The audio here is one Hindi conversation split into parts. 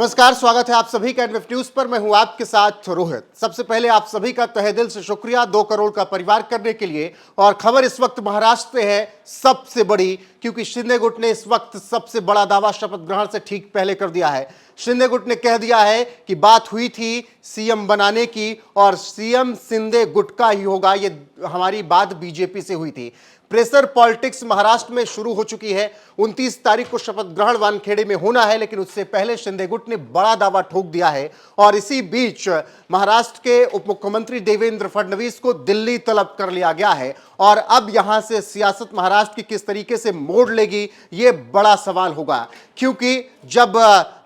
नमस्कार, स्वागत है आप सभी का एनएफ न्यूज पर। मैं हूं आपके साथ रोहित। सबसे पहले आप सभी का तहे दिल से शुक्रिया 2 करोड़ का परिवार करने के लिए। और खबर इस वक्त महाराष्ट्र से है सबसे बड़ी, क्योंकि शिंदे गुट ने इस वक्त सबसे बड़ा दावा शपथ ग्रहण से ठीक पहले कर दिया है। शिंदे गुट ने कह दिया है कि बात हुई थी सीएम बनाने की और सीएम शिंदे गुट का ही होगा। ये हमारी बात बीजेपी से हुई थी। प्रेशर पॉलिटिक्स महाराष्ट्र में शुरू हो चुकी है। 29 तारीख को शपथ ग्रहण वानखेड़े में होना है, लेकिन उससे पहले शिंदे गुट ने बड़ा दावा ठोक दिया है। और इसी बीच महाराष्ट्र के उप मुख्यमंत्री देवेंद्र फडणवीस को दिल्ली तलब कर लिया गया है। और अब यहां से सियासत महाराष्ट्र की किस तरीके से मोड़ लेगी, यह बड़ा सवाल होगा। क्योंकि जब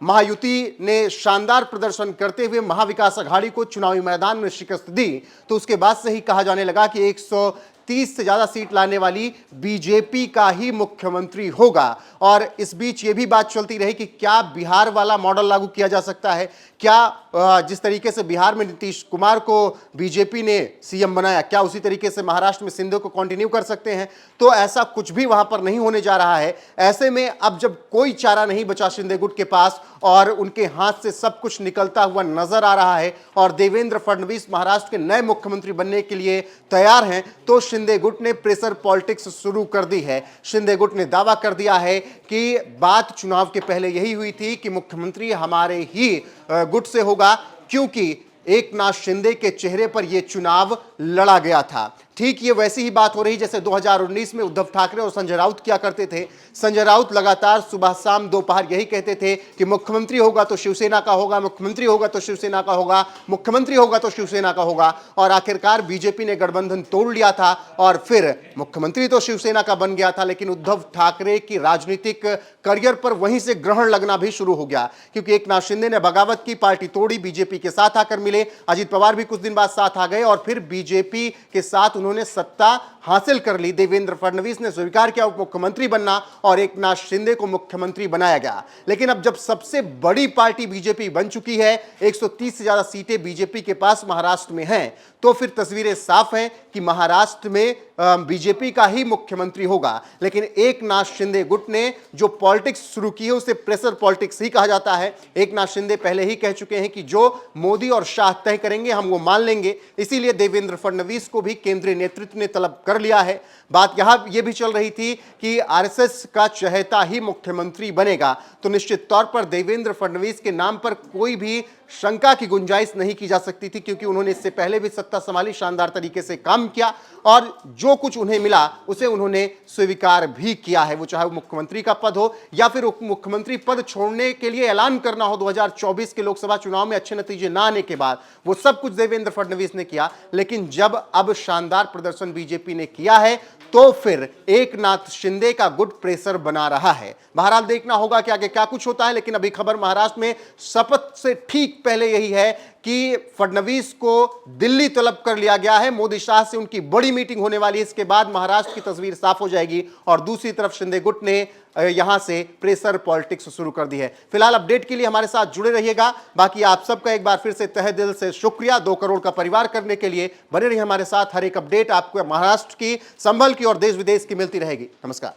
महायुति ने शानदार प्रदर्शन करते हुए महाविकास अघाड़ी को चुनावी मैदान में शिकस्त दी, तो उसके बाद से ही कहा जाने लगा कि 130 से ज्यादा सीट लाने वाली बीजेपी का ही मुख्यमंत्री होगा। और इस बीच ये भी बात चलती रही कि क्या बिहार वाला मॉडल लागू किया जा सकता है, क्या जिस तरीके से बिहार में नीतीश कुमार को बीजेपी ने सीएम बनाया, क्या उसी तरीके से महाराष्ट्र में शिंदे को कंटिन्यू कर सकते हैं। तो ऐसा कुछ भी वहां पर नहीं होने जा रहा है। ऐसे में अब जब कोई चारा नहीं बचा शिंदे गुट के पास और उनके हाथ से सब कुछ निकलता हुआ नजर आ रहा है और देवेंद्र फडणवीस महाराष्ट्र के नए मुख्यमंत्री बनने के लिए तैयार हैं, तो शिंदे गुट ने प्रेशर पॉलिटिक्स शुरू कर दी है। शिंदे गुट ने दावा कर दिया है कि बात चुनाव के पहले यही हुई थी कि मुख्यमंत्री हमारे ही गुट से होगा, क्योंकि एकनाथ शिंदे के चेहरे पर यह चुनाव लड़ा गया था। ठीक ये वैसी ही बात हो रही जैसे 2019 में उद्धव ठाकरे और संजय राउत किया करते थे। संजय राउत लगातार सुबह शाम दोपहर यही कहते थे कि मुख्यमंत्री होगा तो शिवसेना का होगा, मुख्यमंत्री होगा तो शिवसेना का होगा, मुख्यमंत्री होगा तो शिवसेना का होगा। और आखिरकार बीजेपी ने गठबंधन तोड़ लिया था और फिर मुख्यमंत्री तो शिवसेना का बन गया था, लेकिन उद्धव ठाकरे की राजनीतिक करियर पर वहीं से ग्रहण लगना भी शुरू हो गया। क्योंकि एकनाथ शिंदे ने बगावत की, पार्टी तोड़ी, बीजेपी के साथ आकर मिले, अजित पवार भी कुछ दिन बाद साथ आ गए और फिर बीजेपी के साथ उन्होंने सत्ता हासिल कर ली। देवेंद्र फडणवीस ने स्वीकार किया उप मुख्यमंत्री बनना और एकनाथ शिंदे को मुख्यमंत्री बनाया गया। लेकिन अब जब सबसे बड़ी पार्टी बीजेपी बन चुकी है, 130 से ज्यादा सीटें बीजेपी के पास महाराष्ट्र में हैं, तो फिर तस्वीरें साफ हैं कि महाराष्ट्र में बीजेपी का ही मुख्यमंत्री होगा। लेकिन एकनाथ शिंदे गुट ने जो पॉलिटिक्स शुरू की है उसे प्रेशर पॉलिटिक्स ही कहा जाता है। एकनाथ शिंदे पहले ही कह चुके हैं कि जो मोदी और शाह तय करेंगे हम वो मान लेंगे। इसीलिए देवेंद्र फडणवीस को भी केंद्रीय नेतृत्व ने तलब कर लिया है। बात यहां यह भी चल रही थी कि आरएसएस का चहेता ही मुख्यमंत्री बनेगा, तो निश्चित तौर पर देवेंद्र फडणवीस के नाम पर कोई भी शंका की गुंजाइश नहीं की जा सकती थी, क्योंकि उन्होंने इससे पहले भी सत्ता संभाली, शानदार तरीके से काम किया और जो कुछ उन्हें मिला उसे उन्होंने स्वीकार भी किया है। वो चाहे वो मुख्यमंत्री का पद हो या फिर उप मुख्यमंत्री पद छोड़ने के लिए ऐलान करना हो 2024 के लोकसभा चुनाव में अच्छे नतीजे ना आने के बाद, वो सब कुछ देवेंद्र फडणवीस ने किया। लेकिन जब अब शानदार प्रदर्शन बीजेपी ने किया है, तो फिर एकनाथ शिंदे का गुट प्रेशर बना रहा है। बहरहाल देखना होगा कि आगे क्या कुछ होता है। लेकिन अभी खबर महाराष्ट्र में शपथ से ठीक पहले यही है कि फडणवीस को दिल्ली तलब कर लिया गया है। मोदी शाह से उनकी बड़ी मीटिंग होने वाली है। इसके बाद महाराष्ट्र की तस्वीर साफ हो जाएगी। और दूसरी तरफ शिंदे गुट ने यहां से प्रेशर पॉलिटिक्स शुरू कर दी है। फिलहाल अपडेट के लिए हमारे साथ जुड़े रहिएगा। बाकी आप सबका एक बार फिर से तहे दिल से शुक्रिया 2 करोड़ का परिवार करने के लिए। बने रहिए हमारे साथ। हर एक अपडेट आपको महाराष्ट्र की, संभल की और देश विदेश की मिलती रहेगी। नमस्कार।